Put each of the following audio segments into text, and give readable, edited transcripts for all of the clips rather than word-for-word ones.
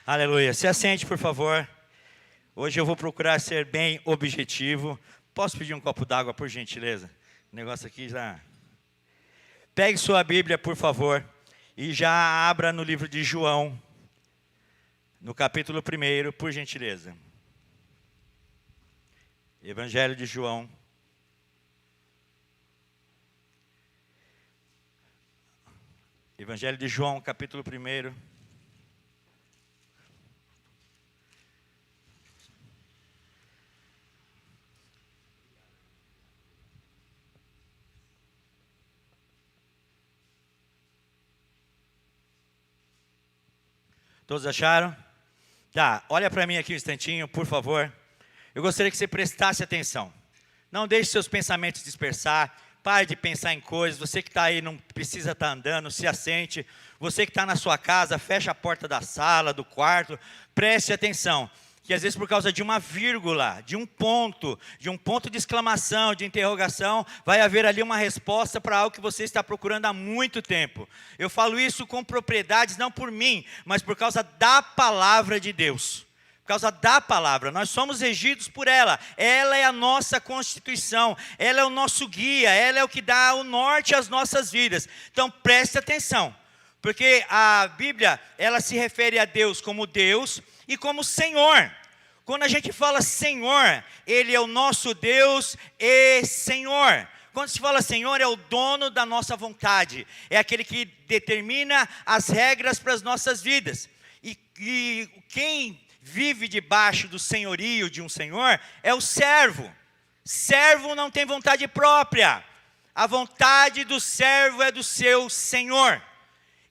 Aleluia. Se assente, por favor. Hoje eu vou procurar ser bem objetivo. Posso pedir um copo d'água, por gentileza? O negócio aqui já... Pegue sua Bíblia, por favor, e já abra no livro de João, no capítulo 1, por gentileza. Evangelho de João. Evangelho de João, capítulo 1. Todos acharam? Tá, olha para mim aqui um instantinho, por favor. Eu gostaria que você prestasse atenção. Não deixe seus pensamentos dispersar. Pare de pensar em coisas. Você que está aí não precisa estar andando, se assente. Você que está na sua casa, fecha a porta da sala, do quarto. Preste atenção. Que às vezes por causa de uma vírgula, de um ponto de exclamação, de interrogação, vai haver ali uma resposta para algo que você está procurando há muito tempo. Eu falo isso com propriedades, não por mim, mas por causa da palavra de Deus. Por causa da palavra, nós somos regidos por ela. Ela é a nossa constituição, ela é o nosso guia, ela é o que dá o norte às nossas vidas. Então preste atenção, porque a Bíblia, ela se refere a Deus como Deus e como Senhor. Quando a gente fala Senhor, Ele é o nosso Deus e Senhor. Quando se fala Senhor, é o dono da nossa vontade. É aquele que determina as regras para as nossas vidas. E quem vive debaixo do senhorio de um Senhor é o servo. Servo não tem vontade própria. A vontade do servo é do seu Senhor.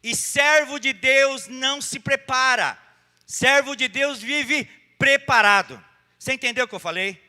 E servo de Deus não se prepara. Servo de Deus vive preparado. Você entendeu o que eu falei?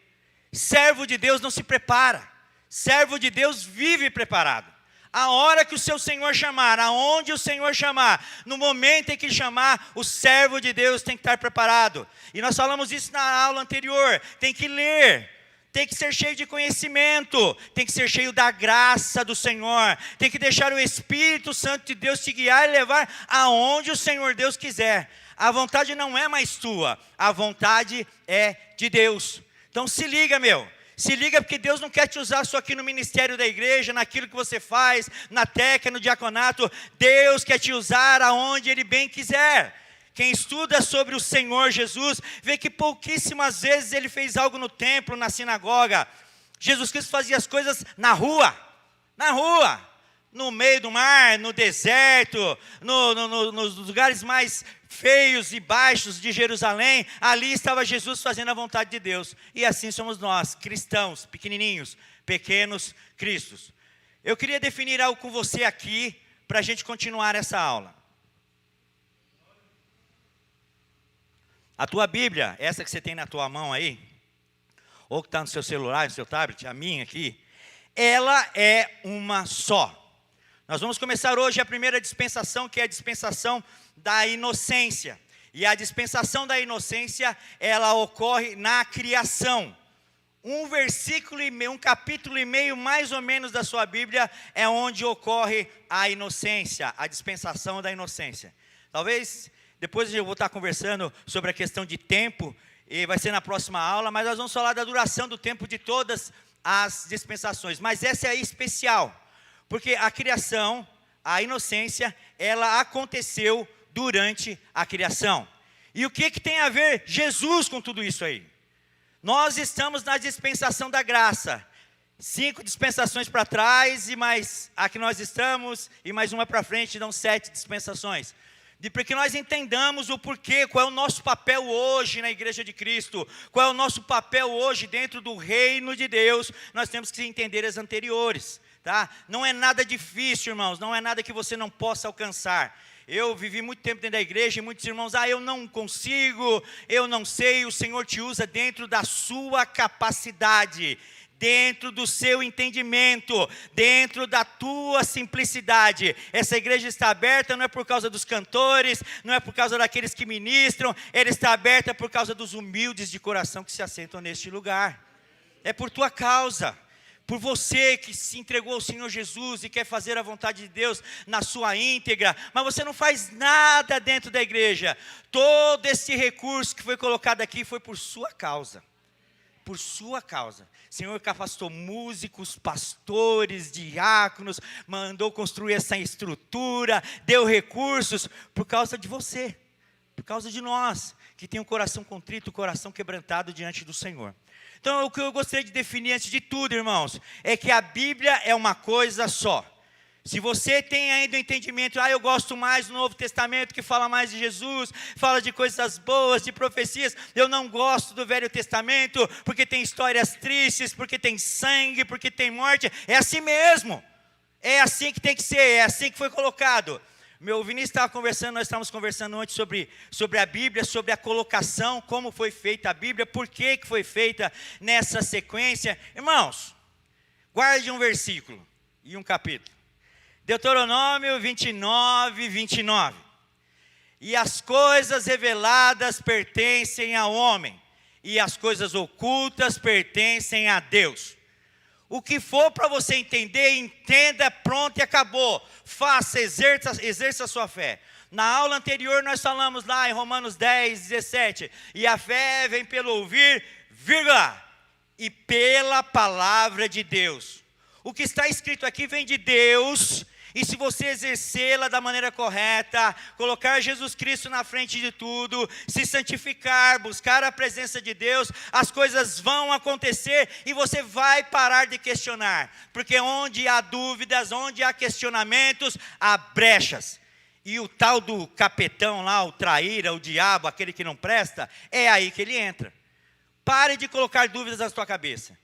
Servo de Deus não se prepara. Servo de Deus vive preparado. A hora que o seu Senhor chamar, aonde o Senhor chamar, no momento em que chamar, o servo de Deus tem que estar preparado. E nós falamos isso na aula anterior. Tem que ler. Tem que ser cheio de conhecimento, tem que ser cheio da graça do Senhor, tem que deixar o Espírito Santo de Deus te guiar e levar aonde o Senhor Deus quiser. A vontade não é mais tua, a vontade é de Deus. Então se liga, meu. Se liga, porque Deus não quer te usar só aqui no ministério da igreja, naquilo que você faz, na teca, no diaconato. Deus quer te usar aonde Ele bem quiser. Quem estuda sobre o Senhor Jesus, vê que pouquíssimas vezes Ele fez algo no templo, na sinagoga. Jesus Cristo fazia as coisas na rua, no meio do mar, no deserto, nos lugares mais feios e baixos de Jerusalém. Ali estava Jesus fazendo a vontade de Deus. E assim somos nós, cristãos, pequenininhos, pequenos cristos. Eu queria definir algo com você aqui, para a gente continuar essa aula. A tua Bíblia, essa que você tem na tua mão aí, ou que está no seu celular, no seu tablet, a minha aqui, ela é uma só. Nós vamos começar hoje a primeira dispensação, que é a dispensação da inocência. E a dispensação da inocência, ela ocorre na criação. Um versículo e meio, um capítulo e meio mais ou menos da sua Bíblia é onde ocorre a inocência, a dispensação da inocência. Talvez depois eu vou estar conversando sobre a questão de tempo, e vai ser na próxima aula, mas nós vamos falar da duração do tempo de todas as dispensações. Mas essa é especial, porque a criação, a inocência, ela aconteceu durante a criação. E o que tem a ver Jesus com tudo isso aí? Nós estamos na dispensação da graça. 5 dispensações para trás, e mais a que nós estamos, e mais uma para frente, dão 7 dispensações. Para que nós entendamos o porquê, qual é o nosso papel hoje na Igreja de Cristo, qual é o nosso papel hoje dentro do reino de Deus, nós temos que entender as anteriores, tá? Não é nada difícil, irmãos, não é nada que você não possa alcançar. Eu vivi muito tempo dentro da igreja e muitos irmãos, eu não consigo, eu não sei. O Senhor te usa dentro da sua capacidade, dentro do seu entendimento, dentro da tua simplicidade. Essa igreja está aberta não é por causa dos cantores, não é por causa daqueles que ministram, ela está aberta por causa dos humildes de coração que se assentam neste lugar. É por tua causa. por você que se entregou ao Senhor Jesus e quer fazer a vontade de Deus na sua íntegra, mas você não faz nada dentro da igreja. Todo esse recurso que foi colocado aqui foi por sua causa. Por sua causa. O Senhor capacitou músicos, pastores, diáconos, mandou construir essa estrutura, deu recursos por causa de você, por causa de nós, que tem um coração contrito, um coração quebrantado diante do Senhor. Então, o que eu gostaria de definir antes de tudo, irmãos, é que a Bíblia é uma coisa só. Se você tem ainda o entendimento, eu gosto mais do Novo Testamento, que fala mais de Jesus, fala de coisas boas, de profecias, eu não gosto do Velho Testamento, porque tem histórias tristes, porque tem sangue, porque tem morte, é assim mesmo, é assim que tem que ser, é assim que foi colocado. Meu Vinícius estava conversando, nós estávamos conversando ontem sobre a Bíblia, sobre a colocação, como foi feita a Bíblia, por que foi feita nessa sequência. Irmãos, guarde um versículo e um capítulo. Deuteronômio 29, 29. E as coisas reveladas pertencem ao homem, e as coisas ocultas pertencem a Deus. O que for para você entender, entenda, pronto e acabou. Faça, exerça a sua fé. Na aula anterior nós falamos lá em Romanos 10, 17. E a fé vem pelo ouvir, vírgula, e pela palavra de Deus. O que está escrito aqui vem de Deus. E se você exercê-la da maneira correta, colocar Jesus Cristo na frente de tudo, se santificar, buscar a presença de Deus, as coisas vão acontecer e você vai parar de questionar. Porque onde há dúvidas, onde há questionamentos, há brechas. E o tal do capetão lá, o traíra, o diabo, aquele que não presta, é aí que ele entra. Pare de colocar dúvidas na sua cabeça.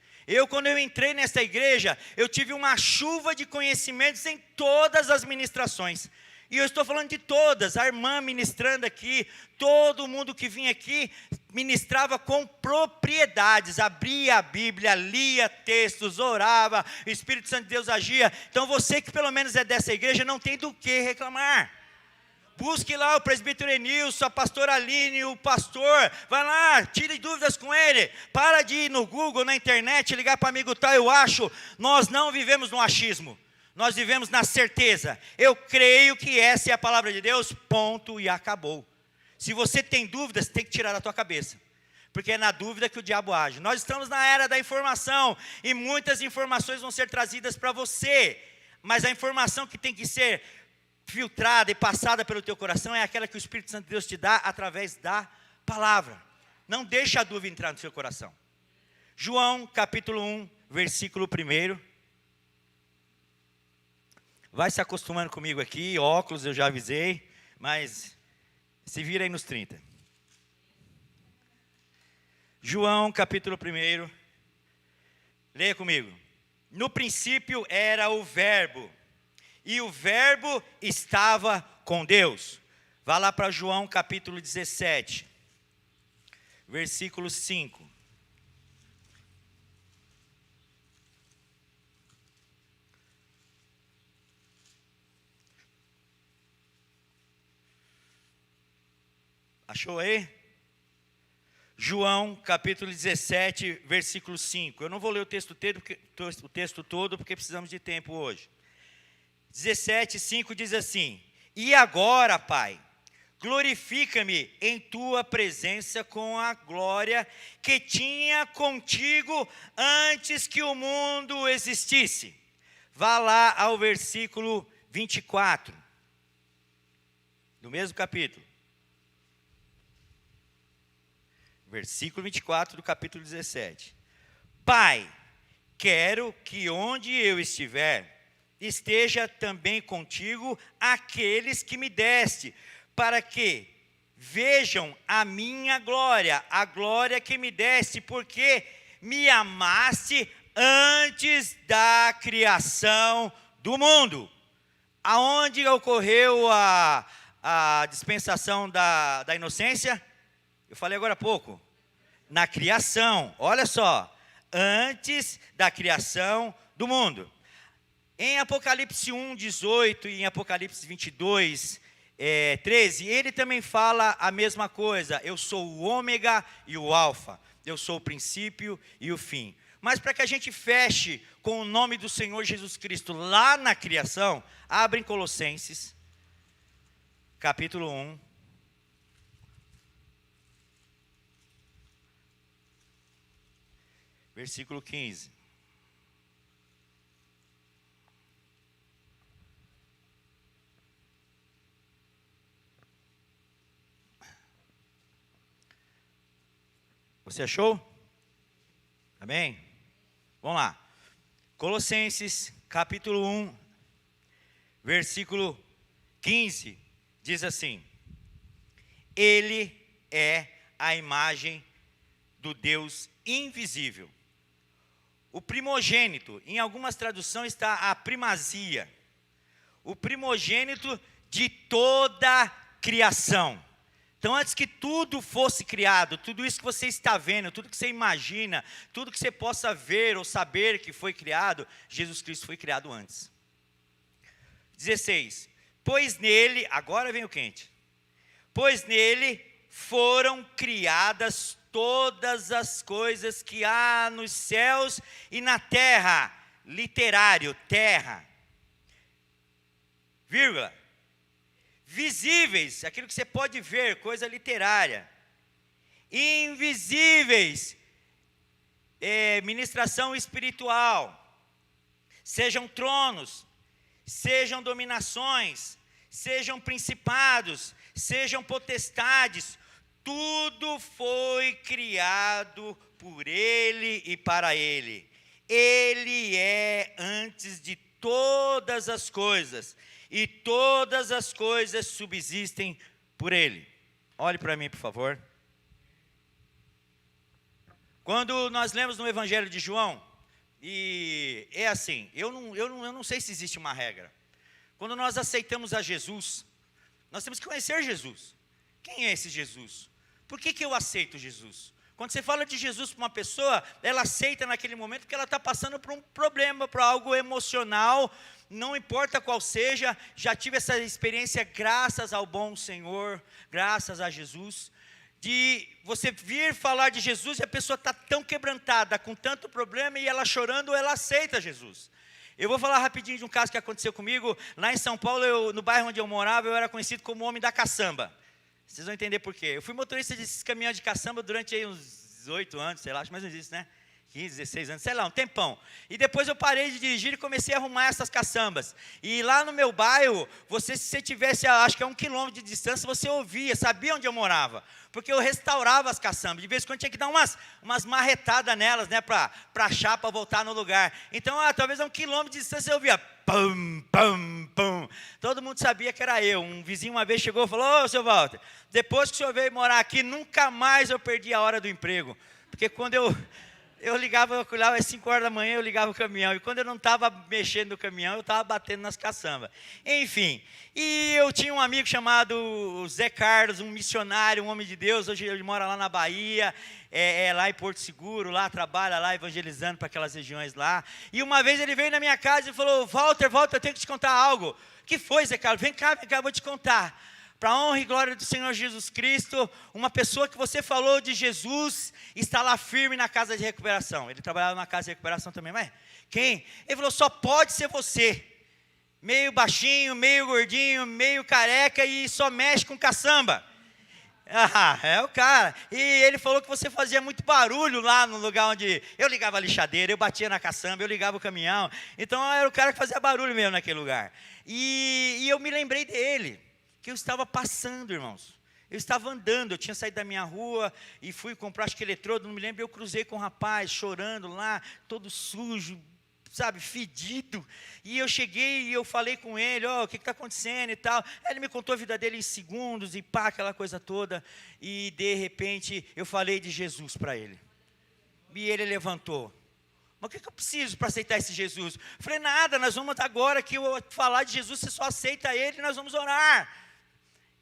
Quando eu entrei nessa igreja, eu tive uma chuva de conhecimentos em todas as ministrações. E eu estou falando de todas, a irmã ministrando aqui, todo mundo que vinha aqui, ministrava com propriedades, abria a Bíblia, lia textos, orava, o Espírito Santo de Deus agia. Então você que pelo menos é dessa igreja, não tem do que reclamar. Busque lá o presbítero Enilson, a pastora Aline, o pastor, vai lá, tire dúvidas com ele, para de ir no Google, na internet, ligar para amigo tal, eu acho. Nós não vivemos no achismo, nós vivemos na certeza. Eu creio que essa é a palavra de Deus, ponto e acabou. Se você tem dúvidas, tem que tirar da tua cabeça, porque é na dúvida que o diabo age. Nós estamos na era da informação, e muitas informações vão ser trazidas para você, mas a informação que tem que ser filtrada e passada pelo teu coração é aquela que o Espírito Santo de Deus te dá através da palavra. Não deixe a dúvida entrar no seu coração. João capítulo 1, versículo 1. Vai se acostumando comigo aqui, óculos eu já avisei, mas se vira aí nos 30. João capítulo 1, leia comigo. No princípio era o Verbo, e o Verbo estava com Deus. Vá lá para João capítulo 17, versículo 5. Achou aí? João capítulo 17, versículo 5. Eu não vou ler o texto todo, porque precisamos de tempo hoje. 17, 5 diz assim: E agora, Pai, glorifica-me em tua presença com a glória que tinha contigo antes que o mundo existisse. Vá lá ao versículo 24, do mesmo capítulo. Versículo 24 do capítulo 17. Pai, quero que onde eu estiver, esteja também contigo aqueles que me deste, para que vejam a minha glória, a glória que me deste, porque me amaste antes da criação do mundo. Aonde ocorreu a dispensação da inocência? Eu falei agora há pouco. Na criação, olha só, antes da criação do mundo. Em Apocalipse 1, 18 e em Apocalipse 22, 13, ele também fala a mesma coisa. Eu sou o ômega e o alfa, eu sou o princípio e o fim. Mas para que a gente feche com o nome do Senhor Jesus Cristo lá na criação, abre em Colossenses, capítulo 1. Versículo 15. Você achou? Amém? Vamos lá. Colossenses, capítulo 1, versículo 15, diz assim: Ele é a imagem do Deus invisível, o primogênito. Em algumas traduções está a primazia, o primogênito de toda a criação. Então, antes que tudo fosse criado, tudo isso que você está vendo, tudo que você imagina, tudo que você possa ver ou saber que foi criado, Jesus Cristo foi criado antes. 16. Pois nele, agora vem o quente, pois nele foram criadas todas as coisas que há nos céus e na terra, literário, terra, vírgula, visíveis, aquilo que você pode ver, coisa literária, invisíveis, ministração espiritual, sejam tronos, sejam dominações, sejam principados, sejam potestades, tudo foi criado por Ele e para Ele. Ele é antes de todas as coisas, e todas as coisas subsistem por Ele. Olhe para mim, por favor. Quando nós lemos no Evangelho de João, e é assim, eu não sei se existe uma regra. Quando nós aceitamos a Jesus, nós temos que conhecer Jesus. Quem é esse Jesus? Por que eu aceito Jesus? Quando você fala de Jesus para uma pessoa, ela aceita naquele momento porque ela está passando por um problema, por algo emocional, não importa qual seja. Já tive essa experiência graças ao bom Senhor, graças a Jesus, de você vir falar de Jesus e a pessoa está tão quebrantada, com tanto problema, e ela chorando, ela aceita Jesus. Eu vou falar rapidinho de um caso que aconteceu comigo. Lá em São Paulo, no bairro onde eu morava, eu era conhecido como o homem da caçamba. Vocês vão entender por quê. Eu fui motorista desses caminhões de caçamba durante aí uns 18 anos, sei lá, acho mais ou menos isso, né? 15, 16 anos, sei lá, um tempão. E depois eu parei de dirigir e comecei a arrumar essas caçambas. E lá no meu bairro, se você tivesse, acho que a 1 quilômetro de distância, você ouvia, sabia onde eu morava. Porque eu restaurava as caçambas. De vez em quando tinha que dar umas marretadas nelas, né, para achar, para voltar no lugar. Então, talvez a 1 quilômetro de distância eu ouvia pum, pum, pum. Todo mundo sabia que era eu. Um vizinho uma vez chegou e falou: ô, seu Walter, depois que o senhor veio morar aqui, nunca mais eu perdi a hora do emprego. Porque quando eu ligava, eu olhava às 5 horas da manhã, eu ligava o caminhão. E quando eu não estava mexendo no caminhão, eu estava batendo nas caçambas. Enfim, e eu tinha um amigo chamado Zé Carlos, um missionário, um homem de Deus. Hoje ele mora lá na Bahia, lá em Porto Seguro, lá trabalha lá evangelizando para aquelas regiões lá. E uma vez ele veio na minha casa e falou: Walter, eu tenho que te contar algo. O que foi, Zé Carlos? Vem cá, eu vou te contar. Para a honra e glória do Senhor Jesus Cristo, uma pessoa que você falou de Jesus está lá firme na casa de recuperação. Ele trabalhava na casa de recuperação também, mas quem? Ele falou: só pode ser você. Meio baixinho, meio gordinho, meio careca e só mexe com caçamba. Ah, é o cara. E ele falou que você fazia muito barulho lá no lugar onde eu ligava a lixadeira, eu batia na caçamba, eu ligava o caminhão. Então eu era o cara que fazia barulho mesmo naquele lugar. E eu me lembrei dele, que eu estava passando, irmãos. Eu estava andando, eu tinha saído da minha rua e fui comprar, acho que eletrodo, não me lembro. Eu cruzei com um rapaz chorando lá, todo sujo, sabe, fedido. E eu cheguei e eu falei com ele: o que está acontecendo e tal. Aí ele me contou a vida dele em segundos e pá, aquela coisa toda. E de repente eu falei de Jesus para ele. E ele levantou: mas o que eu preciso para aceitar esse Jesus? Eu falei: nada, nós vamos agora que eu falar de Jesus, você só aceita ele e nós vamos orar.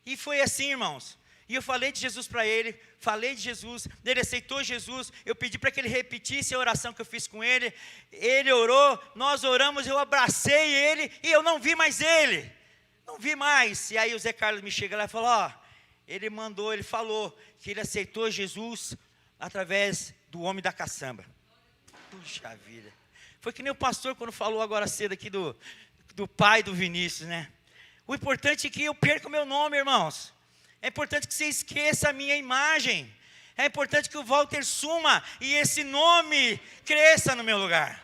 E foi assim, irmãos. E eu falei de Jesus para ele, falei de Jesus, ele aceitou Jesus. Eu pedi para que ele repetisse a oração que eu fiz com ele. Ele orou, nós oramos, eu abracei ele e eu não vi mais ele. Não vi mais. E aí o Zé Carlos me chega lá e falou: ele falou que ele aceitou Jesus através do homem da caçamba. Puxa vida. Foi que nem o pastor quando falou agora cedo aqui do pai do Vinícius, né? O importante é que eu perca o meu nome, irmãos. É importante que você esqueça a minha imagem. É importante que o Walter suma e esse nome cresça no meu lugar.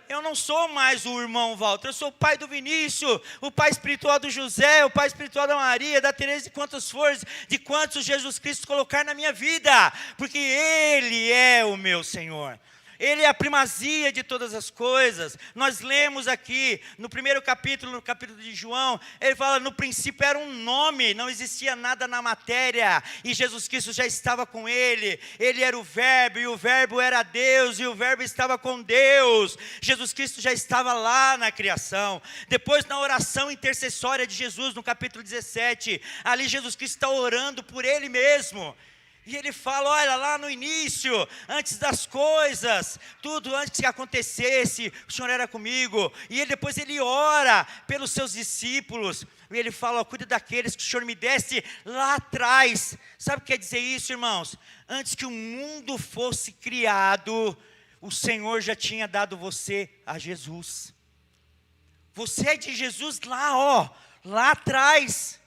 Eu não sou mais o irmão Walter, eu sou o pai do Vinícius, o pai espiritual do José, o pai espiritual da Maria, da Teresa, de quantos for, de quantos Jesus Cristo colocar na minha vida, porque Ele é o meu Senhor. Ele é a primazia de todas as coisas. Nós lemos aqui, no primeiro capítulo, no capítulo de João, ele fala, no princípio era um nome, não existia nada na matéria, e Jesus Cristo já estava com ele era o verbo, e o verbo era Deus, e o verbo estava com Deus. Jesus Cristo já estava lá na criação. Depois, na oração intercessória de Jesus, no capítulo 17, ali Jesus Cristo está orando por ele mesmo. E ele fala, olha, lá no início, antes das coisas, tudo antes que acontecesse, o Senhor era comigo. E depois ele ora pelos seus discípulos. E ele fala, cuida daqueles que o Senhor me desse lá atrás. Sabe o que quer dizer isso, irmãos? Antes que o mundo fosse criado, o Senhor já tinha dado você a Jesus. Você é de Jesus lá atrás.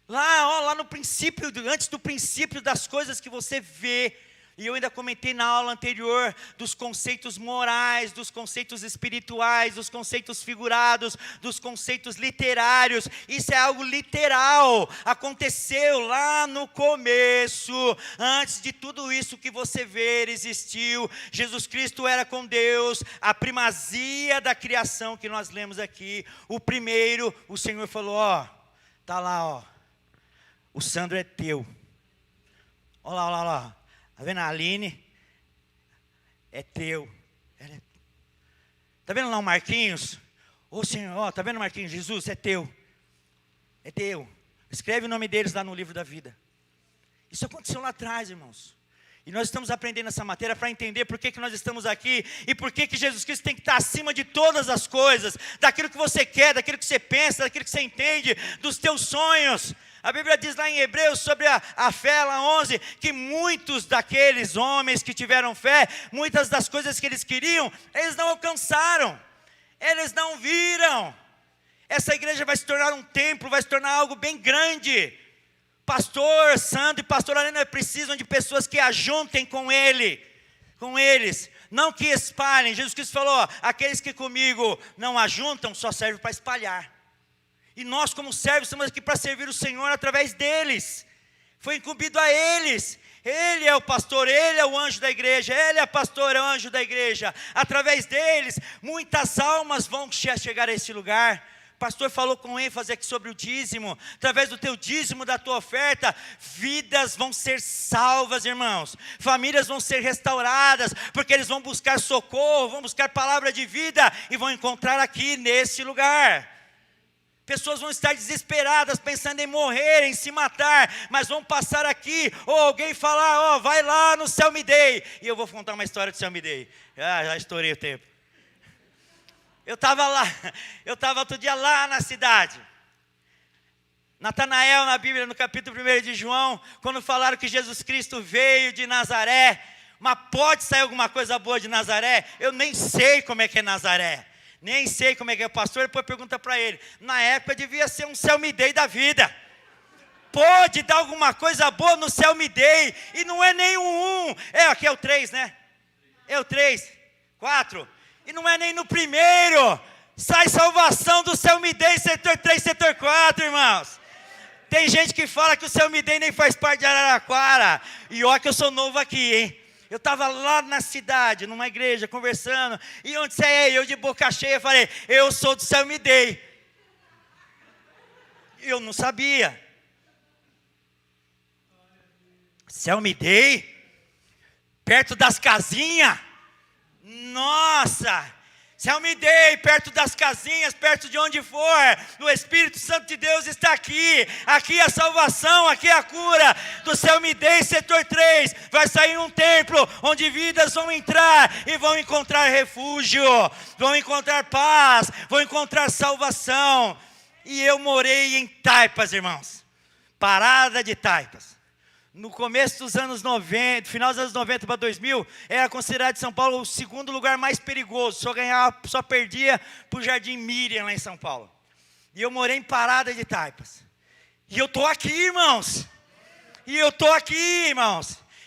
Lá no princípio, antes do princípio das coisas que você vê. E eu ainda comentei na aula anterior dos conceitos morais, dos conceitos espirituais, dos conceitos figurados, dos conceitos literários. Isso é algo literal, aconteceu lá no começo, antes de tudo isso que você vê existiu. Jesus Cristo era com Deus, a primazia da criação que nós lemos aqui. O primeiro, o Senhor falou, está lá, o Sandro é teu. Olha lá. Está vendo a Aline? É teu. Está vendo lá o Marquinhos? Ô Senhor, está vendo o Marquinhos? Jesus, é teu. É teu. Escreve o nome deles lá no livro da vida. Isso aconteceu lá atrás, irmãos. E nós estamos aprendendo essa matéria para entender por que nós estamos aqui e por que Jesus Cristo tem que estar acima de todas as coisas, daquilo que você quer, daquilo que você pensa, daquilo que você entende, dos teus sonhos. A Bíblia diz lá em Hebreus sobre a fé, lá 11, que muitos daqueles homens que tiveram fé, muitas das coisas que eles queriam, eles não alcançaram, eles não viram. Essa igreja vai se tornar um templo, vai se tornar algo bem grande. Pastor Sandro e pastor Arena precisam de pessoas que ajuntem com eles, não que espalhem. Jesus Cristo falou, aqueles que comigo não ajuntam, só servem para espalhar. E nós como servos estamos aqui para servir o Senhor através deles. Foi incumbido a eles. Ele é o pastor, ele é o anjo da igreja, ele é a pastora, o anjo da igreja. Através deles, muitas almas vão chegar a esse lugar. O pastor falou com ênfase aqui sobre o dízimo. Através do teu dízimo, da tua oferta, vidas vão ser salvas, irmãos. Famílias vão ser restauradas, porque eles vão buscar socorro, vão buscar palavra de vida e vão encontrar aqui nesse lugar. Pessoas vão estar desesperadas, pensando em morrer, em se matar, mas vão passar aqui, ou alguém falar, vai lá no Céu Me Dei. E eu vou contar uma história do Céu Me Dei. Já estourei o tempo. Eu estava outro dia lá na cidade. Natanael, na Bíblia, no capítulo 1 de João, quando falaram que Jesus Cristo veio de Nazaré, mas pode sair alguma coisa boa de Nazaré? Eu nem sei como é que é Nazaré. Nem sei como é que é o pastor, depois pergunta para ele. Na época devia ser um Céu Me Dei da vida. Pode dar alguma coisa boa no Céu Me Dei. E não é nem um. Aqui é o 3, né? É o 3, 4. E não é nem no primeiro. Sai salvação do Céu Me Dei, setor 3, setor 4, irmãos. Tem gente que fala que o Céu Me Dei nem faz parte de Araraquara. E olha que eu sou novo aqui, hein? Eu estava lá na cidade, numa igreja, conversando. E onde você é? Eu de boca cheia falei, eu sou do Céu Me Dei. Eu não sabia. Céu Me Dei? Perto das casinhas? Nossa! Céu Me Dei, perto das casinhas, perto de onde for, o Espírito Santo de Deus está aqui. Aqui é a salvação, aqui é a cura. Do Céu Me Dei, setor 3, vai sair um templo onde vidas vão entrar e vão encontrar refúgio, vão encontrar paz, vão encontrar salvação. E eu morei em Taipas, irmãos, Parada de Taipas. no começo dos anos 90, final dos anos 90 para 2000, era considerado São Paulo o segundo lugar mais perigoso. Só perdia para o Jardim Miriam lá em São Paulo. E eu morei em Parada de Taipas. E eu estou aqui, irmãos.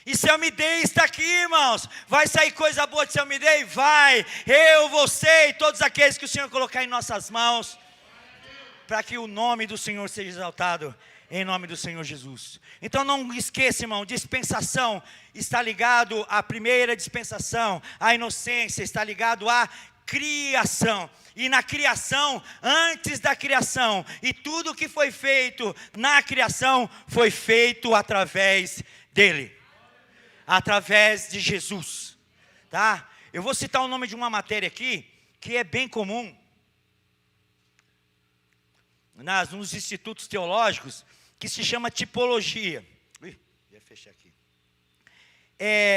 E Selmi Day está aqui, irmãos. Vai sair coisa boa de Selmi Day? Vai. Eu, você e todos aqueles que o Senhor colocar em nossas mãos, para que o nome do Senhor seja exaltado, em nome do Senhor Jesus. Então não esqueça, irmão, dispensação está ligado à primeira dispensação, a inocência está ligado à criação. E na criação, antes da criação, e tudo que foi feito na criação, foi feito através dele. Através de Jesus. Tá? Eu vou citar o nome de uma matéria aqui, que é bem comum nos institutos teológicos, que se chama tipologia. Ia fechar aqui.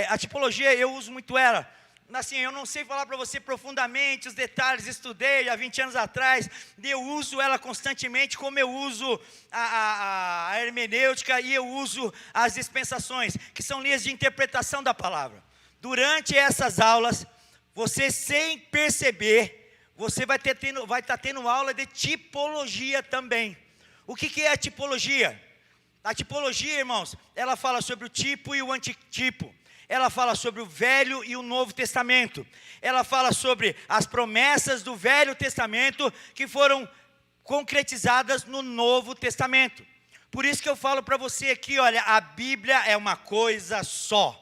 A tipologia, eu uso muito ela. Assim, eu não sei falar para você profundamente os detalhes, estudei há 20 anos atrás, eu uso ela constantemente, como eu uso a hermenêutica e eu uso as dispensações, que são linhas de interpretação da palavra. Durante essas aulas, você sem perceber, você vai estar tendo aula de tipologia também. O que é a tipologia? A tipologia, irmãos, ela fala sobre o tipo e o antitipo. Ela fala sobre o Velho e o Novo Testamento. Ela fala sobre as promessas do Velho Testamento que foram concretizadas no Novo Testamento. Por isso que eu falo para você aqui, olha, a Bíblia é uma coisa só.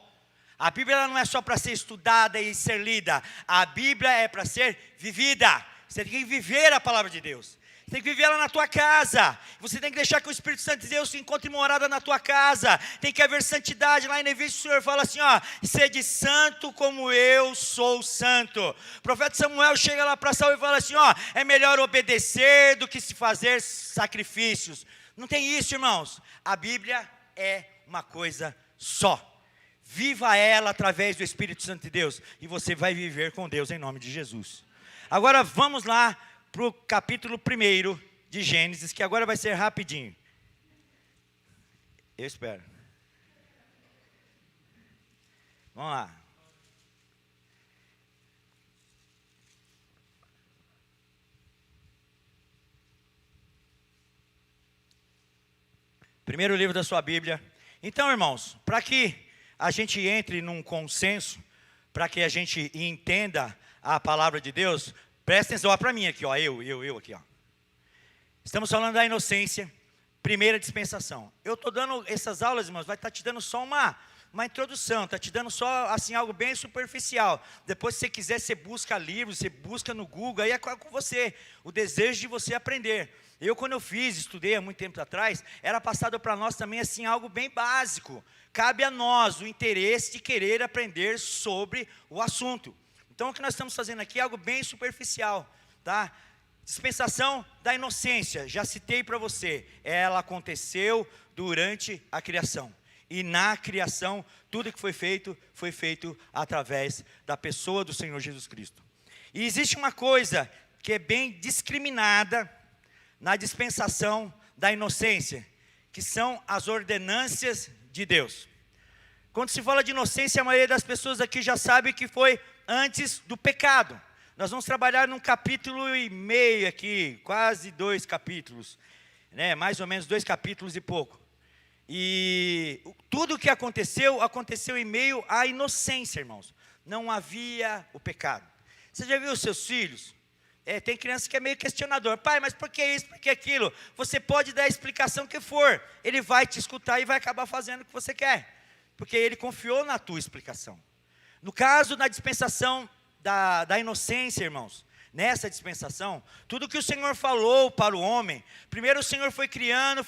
A Bíblia ela não é só para ser estudada e ser lida. A Bíblia é para ser vivida. Você tem que viver a palavra de Deus. Você tem que viver ela na tua casa. Você tem que deixar que o Espírito Santo de Deus se encontre morada na tua casa. Tem que haver santidade. Lá em Nevício o Senhor fala assim, ó, sede santo como eu sou santo. O profeta Samuel chega lá para Saul e fala assim, ó, é melhor obedecer do que se fazer sacrifícios. Não tem isso, irmãos. A Bíblia é uma coisa só. Viva ela através do Espírito Santo de Deus. E você vai viver com Deus em nome de Jesus. Agora vamos lá para o capítulo 1 de Gênesis, que agora vai ser rapidinho. Eu espero. Vamos lá. Primeiro livro da sua Bíblia. Então, irmãos, para que a gente entre num consenso, para que a gente entenda a palavra de Deus, presta atenção para mim aqui, ó, eu aqui, ó. Estamos falando da inocência, primeira dispensação. Eu estou dando essas aulas, irmãos, vai estar te dando só uma introdução, está te dando só assim algo bem superficial. Depois, se você quiser, você busca livros, você busca no Google, aí é com você, o desejo de você aprender. Eu, quando eu estudei há muito tempo atrás, era passado para nós também assim algo bem básico. Cabe a nós o interesse de querer aprender sobre o assunto. Então, o que nós estamos fazendo aqui é algo bem superficial, tá? Dispensação da inocência, já citei para você, ela aconteceu durante a criação. E na criação, tudo que foi feito através da pessoa do Senhor Jesus Cristo. E existe uma coisa que é bem discriminada na dispensação da inocência, que são as ordenâncias de Deus. Quando se fala de inocência, a maioria das pessoas aqui já sabe que foi antes do pecado. Nós vamos trabalhar num capítulo e meio aqui, quase 2 capítulos, né? Mais ou menos 2 capítulos e pouco. E tudo o que aconteceu em meio à inocência, irmãos. Não havia o pecado. Você já viu os seus filhos? Tem criança que é meio questionador. Pai, mas por que isso, por que aquilo? Você pode dar a explicação que for. Ele vai te escutar e vai acabar fazendo o que você quer. Porque ele confiou na tua explicação. No caso da dispensação da inocência, irmãos, nessa dispensação, tudo que o Senhor falou para o homem, primeiro o Senhor foi criando,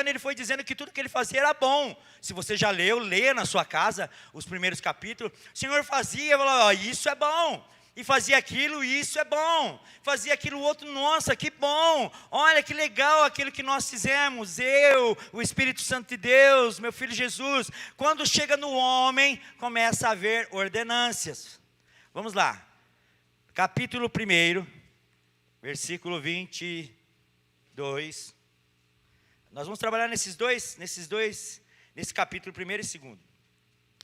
ele foi dizendo que tudo que ele fazia era bom. Se você já leu, leia na sua casa os primeiros capítulos. O Senhor fazia, falava, isso é bom. E fazia aquilo, isso é bom. Fazia aquilo outro, nossa, que bom. Olha que legal aquilo que nós fizemos. Eu, o Espírito Santo de Deus, meu filho Jesus. Quando chega no homem, começa a haver ordenâncias. Vamos lá. Capítulo 1, versículo 22. Nós vamos trabalhar nesses dois nesse capítulo 1 e 2.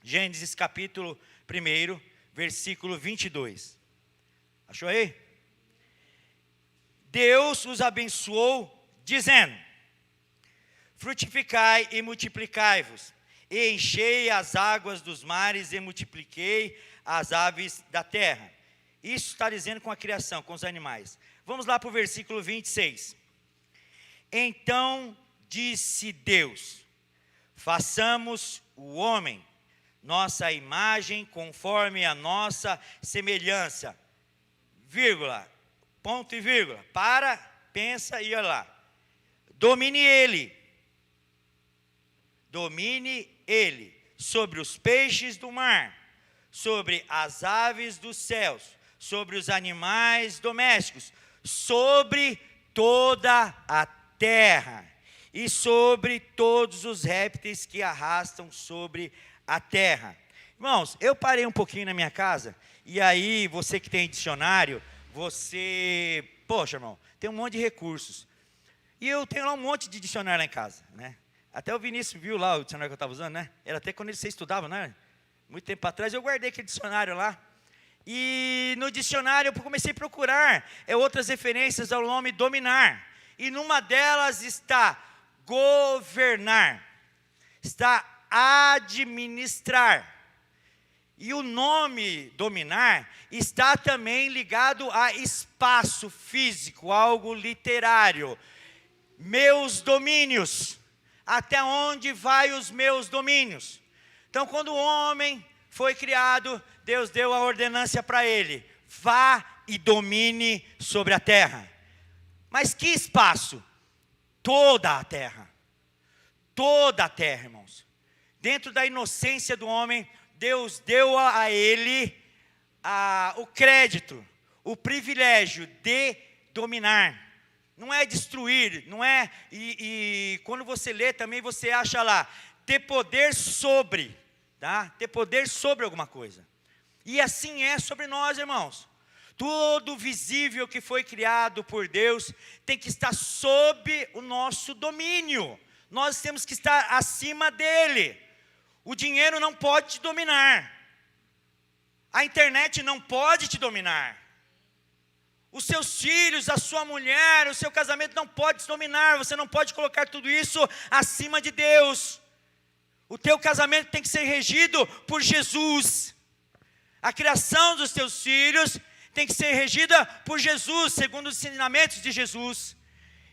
Gênesis capítulo 1, versículo 22. Achou aí? Deus os abençoou, dizendo: frutificai e multiplicai-vos, e enchei as águas dos mares, e multipliquei as aves da terra. Isso está dizendo com a criação, com os animais. Vamos lá para o versículo 26. Então disse Deus: façamos o homem, nossa imagem, conforme a nossa semelhança. Vírgula, ponto e vírgula. Para, pensa e olha lá. Domine ele sobre os peixes do mar, sobre as aves dos céus, sobre os animais domésticos, sobre toda a terra e sobre todos os répteis que arrastam sobre a terra. Irmãos, eu parei um pouquinho na minha casa, e aí você que tem dicionário, poxa, irmão, tem um monte de recursos. E eu tenho lá um monte de dicionário lá em casa, né? Até o Vinícius viu lá o dicionário que eu estava usando, né? Era até quando você estudava, né? Muito tempo atrás, eu guardei aquele dicionário lá. E no dicionário eu comecei a procurar outras referências ao nome dominar. E numa delas está governar, está administrar. E o nome dominar está também ligado a espaço físico, algo literário. Meus domínios, até onde vai os meus domínios? Então, quando o homem foi criado, Deus deu a ordenância para ele: vá e domine sobre a terra. Mas que espaço? Toda a terra. Toda a terra, irmãos. Dentro da inocência do homem, Deus deu a ele o crédito, o privilégio de dominar. Não é destruir, não é, e quando você lê também você acha lá, ter poder sobre, tá? Ter poder sobre alguma coisa. E assim é sobre nós, irmãos. Tudo visível que foi criado por Deus tem que estar sob o nosso domínio. Nós temos que estar acima dele. O dinheiro não pode te dominar. A internet não pode te dominar. Os seus filhos, a sua mulher, o seu casamento não pode te dominar. Você não pode colocar tudo isso acima de Deus. O teu casamento tem que ser regido por Jesus. A criação dos teus filhos tem que ser regida por Jesus, segundo os ensinamentos de Jesus.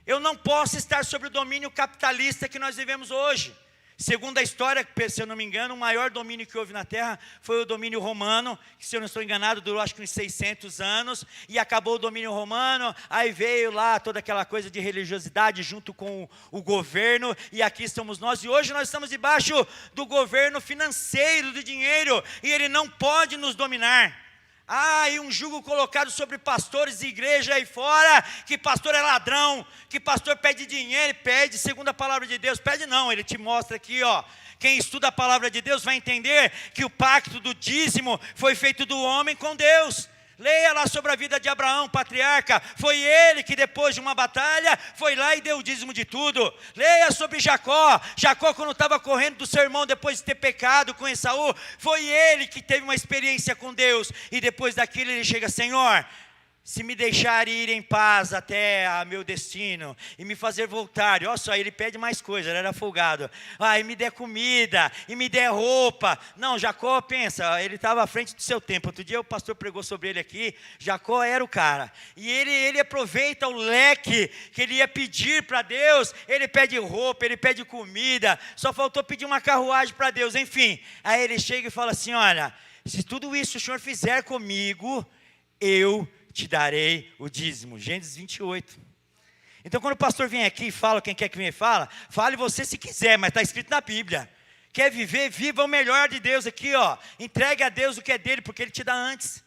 Eu não posso estar sob o domínio capitalista que nós vivemos hoje. Segundo a história, se eu não me engano, o maior domínio que houve na terra foi o domínio romano, que, se eu não estou enganado, durou acho que uns 600 anos, e acabou o domínio romano, aí veio lá toda aquela coisa de religiosidade junto com o governo, e aqui estamos nós, e hoje nós estamos debaixo do governo financeiro, do dinheiro, e ele não pode nos dominar. E um jugo colocado sobre pastores de igreja aí fora, que pastor é ladrão, que pastor pede dinheiro, pede segundo a palavra de Deus. Pede não, ele te mostra aqui, quem estuda a palavra de Deus vai entender que o pacto do dízimo foi feito do homem com Deus. Leia lá sobre a vida de Abraão, patriarca. Foi ele que depois de uma batalha foi lá e deu o dízimo de tudo. Leia sobre Jacó. Jacó, quando estava correndo do seu irmão depois de ter pecado com Esaú, foi ele que teve uma experiência com Deus. E depois daquilo ele chega: Senhor, se me deixar ir em paz até a meu destino e me fazer voltar. E olha só, ele pede mais coisa, ele era folgado. E me der comida, e me der roupa. Não, Jacó, pensa, ele estava à frente do seu tempo. Outro dia o pastor pregou sobre ele aqui. Jacó era o cara. E ele aproveita o leque que ele ia pedir para Deus. Ele pede roupa, ele pede comida. Só faltou pedir uma carruagem para Deus, enfim. Aí ele chega e fala assim: olha, se tudo isso o Senhor fizer comigo, eu te darei o dízimo. Gênesis 28. Então, quando o pastor vem aqui e fala, quem quer que venha fala, fale você se quiser, mas está escrito na Bíblia. Quer viver, viva o melhor de Deus aqui, entregue a Deus o que é dele, porque ele te dá antes.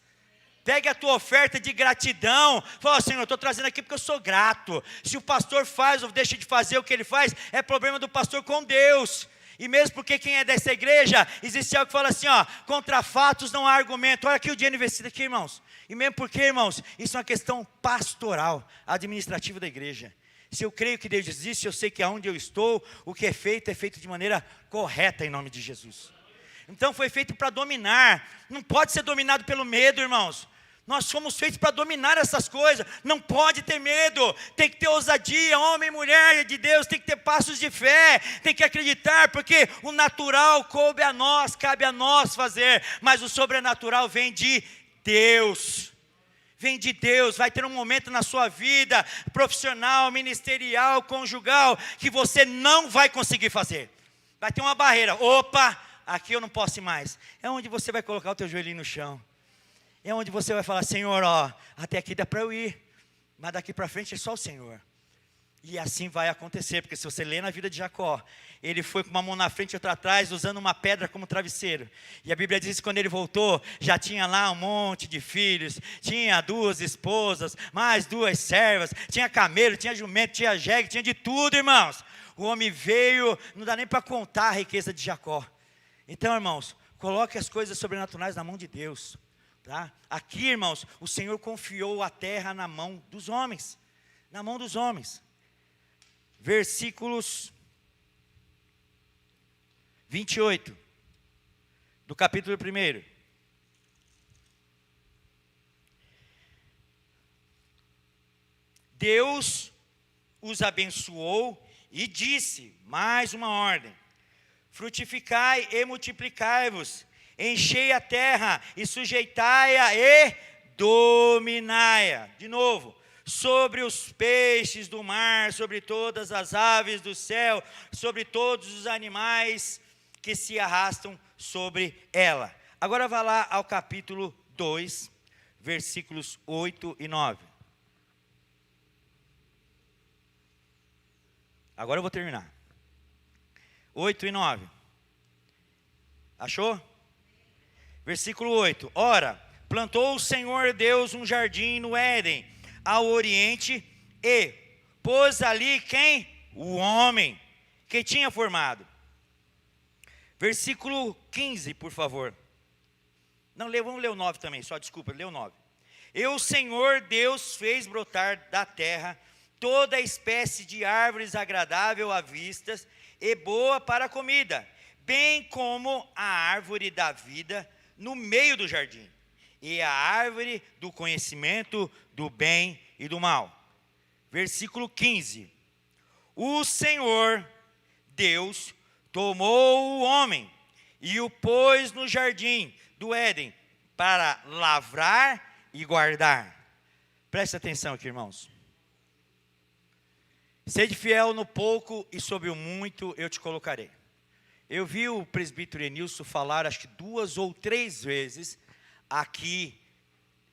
Pegue a tua oferta de gratidão. Fala: Senhor, eu estou trazendo aqui porque eu sou grato. Se o pastor faz ou deixa de fazer o que ele faz, é problema do pastor com Deus. E mesmo porque quem é dessa igreja, existe algo que fala assim, contra fatos não há argumento. Olha aqui o dia investido aqui, irmãos. E mesmo porque, irmãos, isso é uma questão pastoral, administrativa da igreja. Se eu creio que Deus existe, eu sei que aonde eu estou, o que é feito de maneira correta em nome de Jesus. Então foi feito para dominar, não pode ser dominado pelo medo, irmãos. Nós fomos feitos para dominar essas coisas, não pode ter medo, tem que ter ousadia, homem e mulher de Deus, tem que ter passos de fé, tem que acreditar, porque o natural cabe a nós fazer, mas o sobrenatural vem de Deus. Vem de Deus. Vai ter um momento na sua vida, profissional, ministerial, conjugal, que você não vai conseguir fazer. Vai ter uma barreira, opa, aqui eu não posso ir mais. É onde você vai colocar o teu joelhinho no chão. É onde você vai falar, Senhor, ó, até aqui dá para eu ir, mas daqui para frente é só o Senhor. E assim vai acontecer, porque se você ler na vida de Jacó, ele foi com uma mão na frente e outra atrás, usando uma pedra como travesseiro. E a Bíblia diz que quando ele voltou, já tinha lá um monte de filhos, tinha 2 esposas, mais 2 servas, tinha camelo, tinha jumento, tinha jegue, tinha de tudo, irmãos. O homem veio, não dá nem para contar a riqueza de Jacó. Então, irmãos, coloque as coisas sobrenaturais na mão de Deus. Tá? Aqui, irmãos, o Senhor confiou a terra na mão dos homens. Na mão dos homens. Versículos 28 do capítulo 1. Deus os abençoou e disse, mais uma ordem: frutificai e multiplicai-vos, enchei a terra e sujeitai-a e dominai-a. De novo. Sobre os peixes do mar, sobre todas as aves do céu, sobre todos os animais que se arrastam sobre ela. Agora vá lá ao capítulo 2, versículos 8 e 9. Agora eu vou terminar. 8 e 9. Achou? Versículo 8. Ora, plantou o Senhor Deus um jardim no Éden, ao oriente, e pôs ali quem? O homem que tinha formado. Versículo 15, por favor. Não, vamos ler o 9 também, só desculpa, lê o 9. E o Senhor Deus fez brotar da terra toda espécie de árvores agradável à vista e boa para a comida, bem como a árvore da vida no meio do jardim, e a árvore do conhecimento do bem e do mal. Versículo 15. O Senhor Deus tomou o homem e o pôs no jardim do Éden para lavrar e guardar. Preste atenção aqui, irmãos. Sede fiel no pouco e sobre o muito eu te colocarei. Eu vi o presbítero Enilson falar, acho que 2 ou 3 vezes, aqui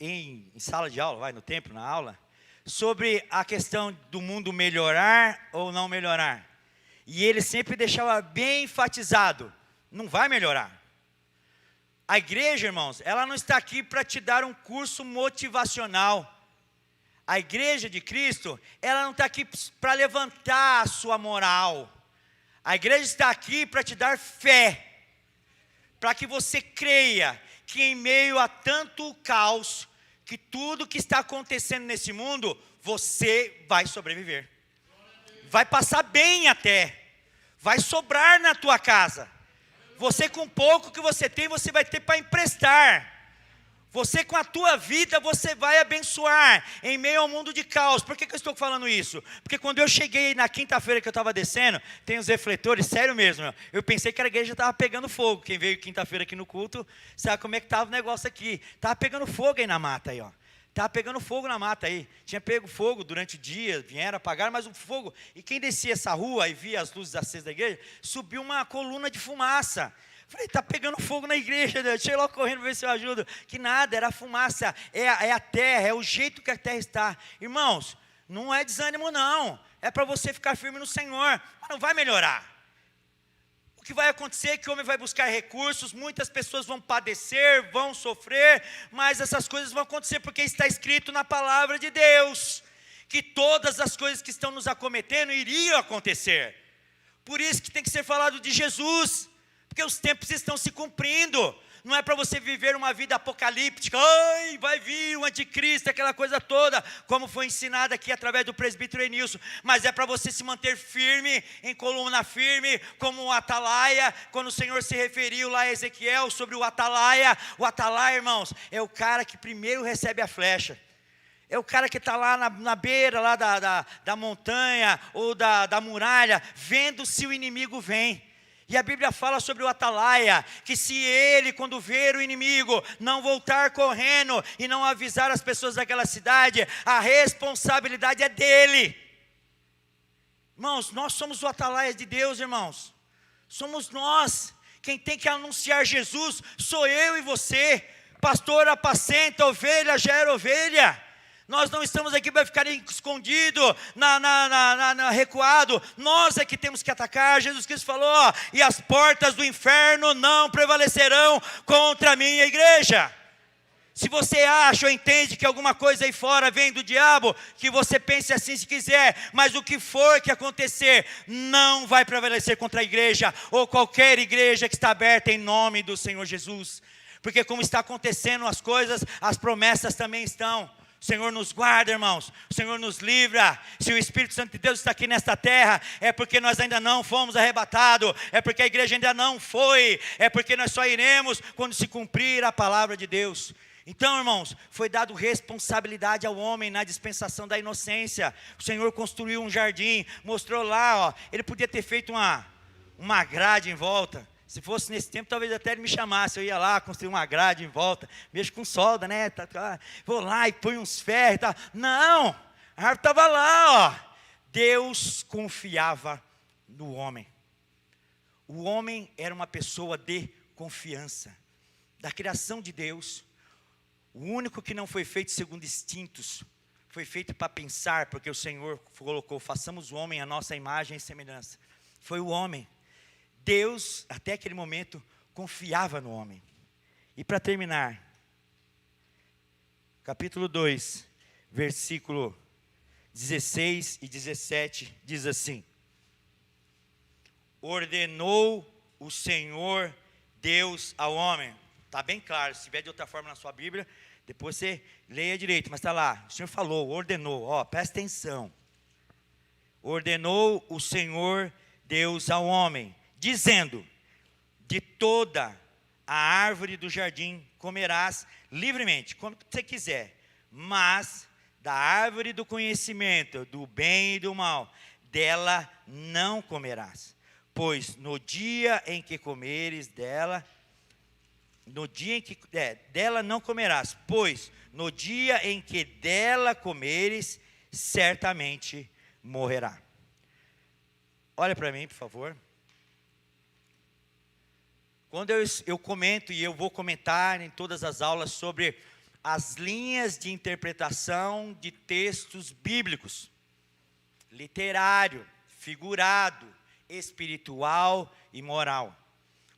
em sala de aula, no templo, na aula, sobre a questão do mundo melhorar ou não melhorar. E ele sempre deixava bem enfatizado, não vai melhorar. A igreja, irmãos, ela não está aqui para te dar um curso motivacional. A igreja de Cristo, ela não está aqui para levantar a sua moral. A igreja está aqui para te dar fé, para que você creia que em meio a tanto caos, que tudo que está acontecendo nesse mundo, você vai sobreviver. Vai passar bem até, vai sobrar na tua casa. Você com pouco que você tem, você vai ter para emprestar. Você com a tua vida, você vai abençoar em meio ao mundo de caos. Por que eu estou falando isso? Porque quando eu cheguei na quinta-feira que eu estava descendo, tem os refletores, sério mesmo, eu pensei que a igreja estava pegando fogo. Quem veio quinta-feira aqui no culto, sabe como é que estava o negócio aqui. Estava pegando fogo aí na mata aí, ó. Estava pegando fogo na mata aí. Tinha pego fogo durante o dia, vieram apagar, mas o fogo. E quem descia essa rua e via as luzes acesas da igreja, subiu uma coluna de fumaça. Falei, está pegando fogo na igreja, Deus. Cheguei logo correndo para ver se eu ajudo. Que nada, era a fumaça, é a terra, é o jeito que a terra está. Irmãos, não é desânimo não, é para você ficar firme no Senhor, mas não vai melhorar. O que vai acontecer é que o homem vai buscar recursos, muitas pessoas vão padecer, vão sofrer, mas essas coisas vão acontecer porque está escrito na palavra de Deus, que todas as coisas que estão nos acometendo iriam acontecer. Por isso que tem que ser falado de Jesus, porque os tempos estão se cumprindo. não é para você viver uma vida apocalíptica, ai, vai vir o anticristo, aquela coisa toda, como foi ensinado aqui através do presbítero Enilson, mas é para você se manter firme, em coluna firme, como o atalaia, quando o Senhor se referiu lá a Ezequiel sobre o atalaia, irmãos, é o cara que primeiro recebe a flecha, é o cara que está lá na beira lá da montanha, ou da muralha, vendo se o inimigo vem. E a Bíblia fala sobre o atalaia, que se ele, quando ver o inimigo, não voltar correndo, e não avisar as pessoas daquela cidade, a responsabilidade é dele. Irmãos, nós somos o atalaia de Deus, irmãos, somos nós, quem tem que anunciar Jesus, sou eu e você. Pastor apacenta, ovelha gera ovelha. Nós não estamos aqui para ficar escondido, recuado. Nós é que temos que atacar. Jesus Cristo falou, e as portas do inferno não prevalecerão contra a minha igreja. Se você acha ou entende que alguma coisa aí fora vem do diabo, que você pense assim se quiser, mas o que for que acontecer, não vai prevalecer contra a igreja, ou qualquer igreja que está aberta em nome do Senhor Jesus. Porque como está acontecendo as coisas, as promessas também estão. O Senhor nos guarda, irmãos, o Senhor nos livra. Se o Espírito Santo de Deus está aqui nesta terra, é porque nós ainda não fomos arrebatados, é porque a igreja ainda não foi, é porque nós só iremos quando se cumprir a palavra de Deus. Então, irmãos, foi dado responsabilidade ao homem na dispensação da inocência. O Senhor construiu um jardim, mostrou lá, ele podia ter feito uma grade em volta. Se fosse nesse tempo, talvez até ele me chamasse, eu ia lá, construir uma grade em volta, mexo com solda, né, vou lá e põe uns ferros e tal. Não, a árvore estava lá, Deus confiava no homem. O homem era uma pessoa de confiança. Da criação de Deus, o único que não foi feito segundo instintos, foi feito para pensar, porque o Senhor colocou, façamos o homem a nossa imagem e semelhança. Foi o homem. Deus, até aquele momento, confiava no homem. E para terminar, capítulo 2, versículo 16 e 17, diz assim: ordenou o Senhor Deus ao homem. Está bem claro, se tiver de outra forma na sua Bíblia, depois você leia direito, mas está lá, o Senhor falou, ordenou, presta atenção. Ordenou o Senhor Deus ao homem, dizendo, de toda a árvore do jardim comerás livremente, como você quiser, mas da árvore do conhecimento, do bem e do mal, dela não comerás, pois no dia em que comeres dela, dela não comerás, pois no dia em que dela comeres, certamente morrerá. Olha para mim, por favor. Quando eu comento, e eu vou comentar em todas as aulas sobre as linhas de interpretação de textos bíblicos, literário, figurado, espiritual e moral.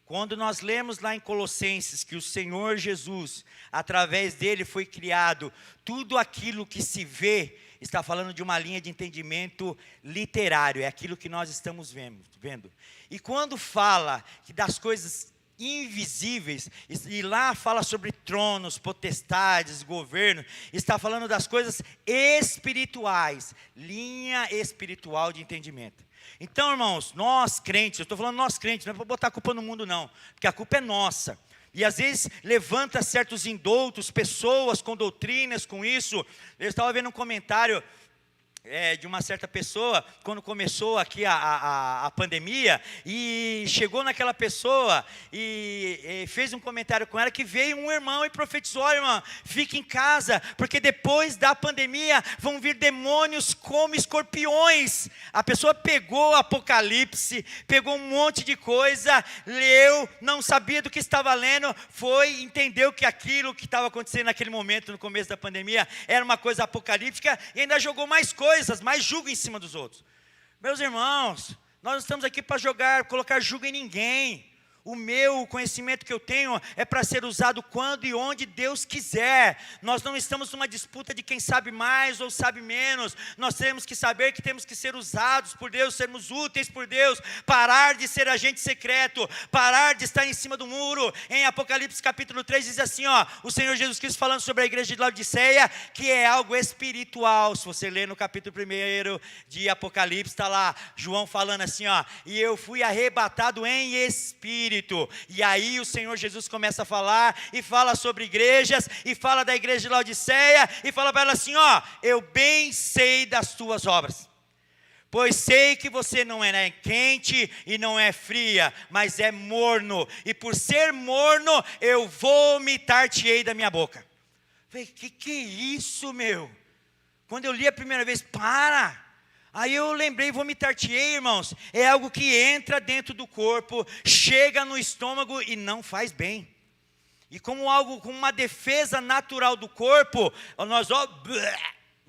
Quando nós lemos lá em Colossenses que o Senhor Jesus, através dele foi criado tudo aquilo que se vê, está falando de uma linha de entendimento literário, é aquilo que nós estamos vendo. E quando fala que das coisas invisíveis, e lá fala sobre tronos, potestades, governo, está falando das coisas espirituais, linha espiritual de entendimento. Então, irmãos, nós crentes, eu estou falando nós crentes, não é para botar a culpa no mundo não, porque a culpa é nossa. E às vezes levanta certos indoutos, pessoas com doutrinas, com isso. Eu estava vendo um comentário de uma certa pessoa, quando começou aqui a pandemia, e chegou naquela pessoa, e fez um comentário com ela, que veio um irmão e profetizou, olha, irmã, fique em casa, porque depois da pandemia, vão vir demônios como escorpiões. A pessoa pegou Apocalipse, pegou um monte de coisa, leu, não sabia do que estava lendo, entendeu que aquilo que estava acontecendo naquele momento, no começo da pandemia, era uma coisa apocalíptica, e ainda jogou mais coisas, mais julgo em cima dos outros. Meus irmãos, nós não estamos aqui para colocar julgo em ninguém. O conhecimento que eu tenho é para ser usado quando e onde Deus quiser. Nós não estamos numa disputa de quem sabe mais ou sabe menos. Nós temos que saber que temos que ser usados por Deus, sermos úteis por Deus, parar de ser agente secreto, parar de estar em cima do muro. Em Apocalipse capítulo 3 diz assim, o Senhor Jesus Cristo falando sobre a igreja de Laodiceia, que é algo espiritual. Se você ler no capítulo 1 de Apocalipse, está lá, João falando assim, e eu fui arrebatado em espírito. E aí o Senhor Jesus começa a falar, e fala sobre igrejas, e fala da igreja de Laodiceia, e fala para ela assim, eu bem sei das tuas obras, pois sei que você não é quente e não é fria, mas é morno, e por ser morno, eu vomitar-te-ei da minha boca. Falei, que é isso, meu? Quando eu li a primeira vez, aí eu lembrei, vomitar-te-ei, irmãos, é algo que entra dentro do corpo, chega no estômago e não faz bem. E como uma defesa natural do corpo, nós,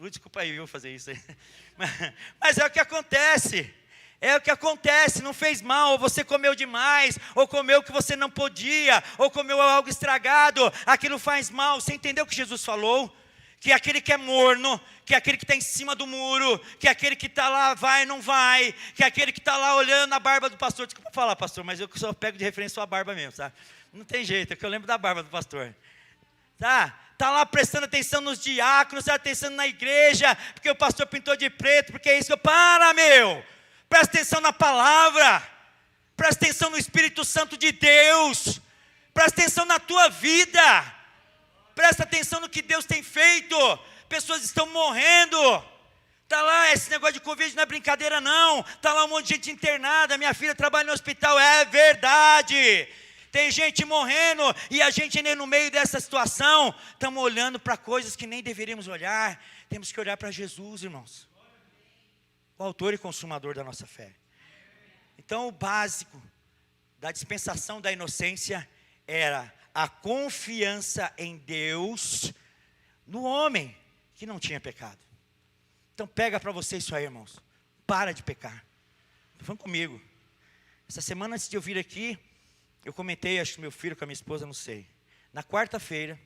desculpa aí, eu vou fazer isso aí. Mas é o que acontece. Não fez mal, ou você comeu demais, ou comeu o que você não podia, ou comeu algo estragado, aquilo faz mal. Você entendeu o que Jesus falou? Que aquele que é morno, que aquele que está em cima do muro, que aquele que está lá vai, não vai, que aquele que está lá olhando a barba do pastor. Desculpa falar, pastor, mas eu só pego de referência sua barba mesmo, sabe? Não tem jeito, é que eu lembro da barba do pastor. Está lá prestando atenção nos diáconos, prestando atenção na igreja, porque o pastor pintou de preto, porque é isso que presta atenção na palavra, presta atenção no Espírito Santo de Deus, presta atenção na tua vida. Presta atenção no que Deus tem feito. Pessoas estão morrendo. Está lá, esse negócio de Covid não é brincadeira não. Está lá um monte de gente internada. Minha filha trabalha no hospital, é verdade. Tem gente morrendo. E a gente no meio dessa situação, estamos olhando para coisas que nem deveríamos olhar. Temos que olhar para Jesus, irmãos, o autor e consumador da nossa fé. Então o básico da dispensação da inocência era a confiança em Deus no homem que não tinha pecado. Então pega para você isso aí, irmãos. Para de pecar. Estou falando comigo. Essa semana antes de eu vir aqui, eu comentei, acho que meu filho com a minha esposa, não sei. Na quarta-feira,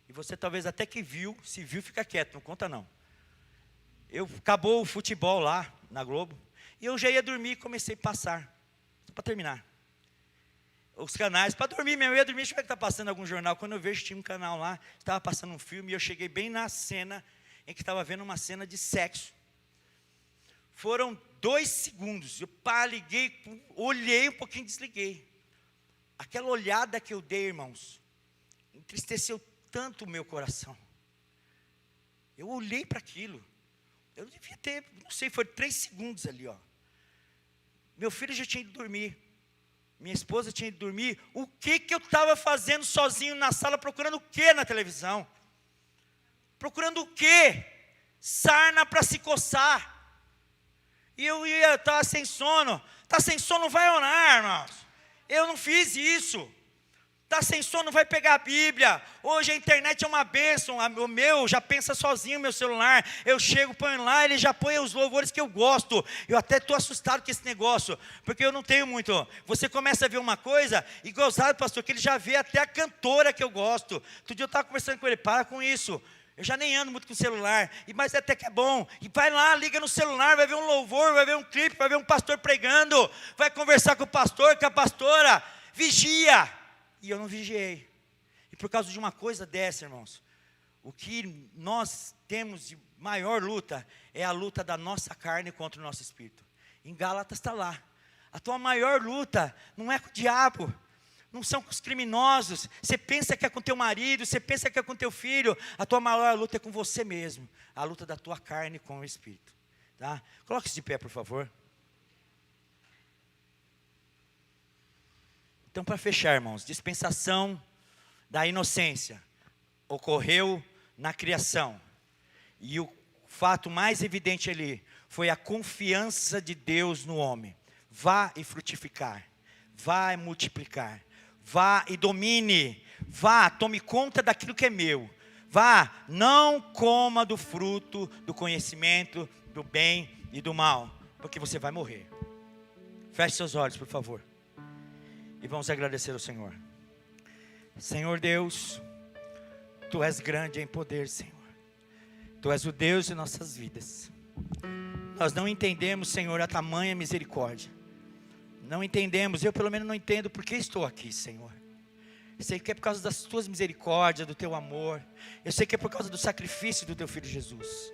e você talvez até que viu, se viu fica quieto, não conta não. Acabou o futebol lá na Globo, e eu já ia dormir e comecei a passar, só para terminar. Os canais, para dormir mesmo, eu ia dormir, deixa eu ver que está passando algum jornal. Quando eu vejo, tinha um canal lá, estava passando um filme, e eu cheguei bem na cena, em que estava vendo uma cena de sexo. Foram 2 segundos, eu liguei, olhei um pouquinho e desliguei. Aquela olhada que eu dei, irmãos, entristeceu tanto o meu coração. Eu olhei para aquilo, eu devia ter, não sei, foi 3 segundos ali, Meu filho já tinha ido dormir. Minha esposa tinha ido dormir. O que eu estava fazendo sozinho na sala, procurando o que na televisão? Procurando o que? Sarna para se coçar. E eu estava sem sono. Está sem sono, vai orar, irmãos. Eu não fiz isso. Está sem sono, vai pegar a Bíblia. Hoje a internet é uma bênção. O meu já pensa sozinho, meu celular. Eu chego, ponho lá, ele já põe os louvores que eu gosto. Eu até estou assustado com esse negócio, porque eu não tenho muito. Você começa a ver uma coisa, e gozado, pastor, que ele já vê até a cantora que eu gosto. Outro dia eu estava conversando com ele, para com isso. Eu já nem ando muito com o celular, mas até que é bom. E vai lá, liga no celular, vai ver um louvor, vai ver um clipe, vai ver um pastor pregando, vai conversar com o pastor, com a pastora. Vigia. E eu não vigiei. E por causa de uma coisa dessa, irmãos, o que nós temos de maior luta é a luta da nossa carne contra o nosso espírito. Em Gálatas está lá. A tua maior luta não é com o diabo, não são com os criminosos. Você pensa que é com teu marido, você pensa que é com teu filho. A tua maior luta é com você mesmo. A luta da tua carne com o espírito. Tá? Coloque-se de pé, por favor. Então, para fechar, irmãos, dispensação da inocência ocorreu na criação. E o fato mais evidente ali foi a confiança de Deus no homem. Vá e frutificar, vá e multiplicar, vá e domine, vá, tome conta daquilo que é meu. Vá, não coma do fruto do conhecimento do bem e do mal, porque você vai morrer. Feche seus olhos, por favor. e vamos agradecer ao Senhor. Senhor Deus, Tu és grande em poder, Senhor. Tu és o Deus de nossas vidas. Nós não entendemos, Senhor, a tamanha misericórdia. Não entendemos, eu pelo menos não entendo por que estou aqui, Senhor. Eu sei que é por causa das Tuas misericórdias, do Teu amor. Eu sei que é por causa do sacrifício do Teu Filho Jesus.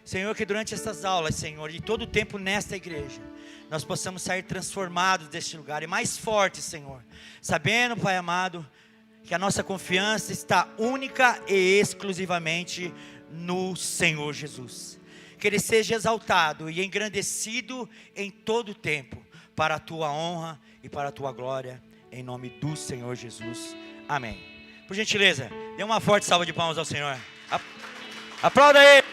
Senhor, que durante estas aulas, Senhor, e todo o tempo nesta igreja, nós possamos sair transformados deste lugar e mais fortes, Senhor. Sabendo, Pai amado, que a nossa confiança está única e exclusivamente no Senhor Jesus. Que Ele seja exaltado e engrandecido em todo o tempo, para a Tua honra e para a Tua glória, em nome do Senhor Jesus. Amém. Por gentileza, dê uma forte salva de palmas ao Senhor. Aplauda Ele.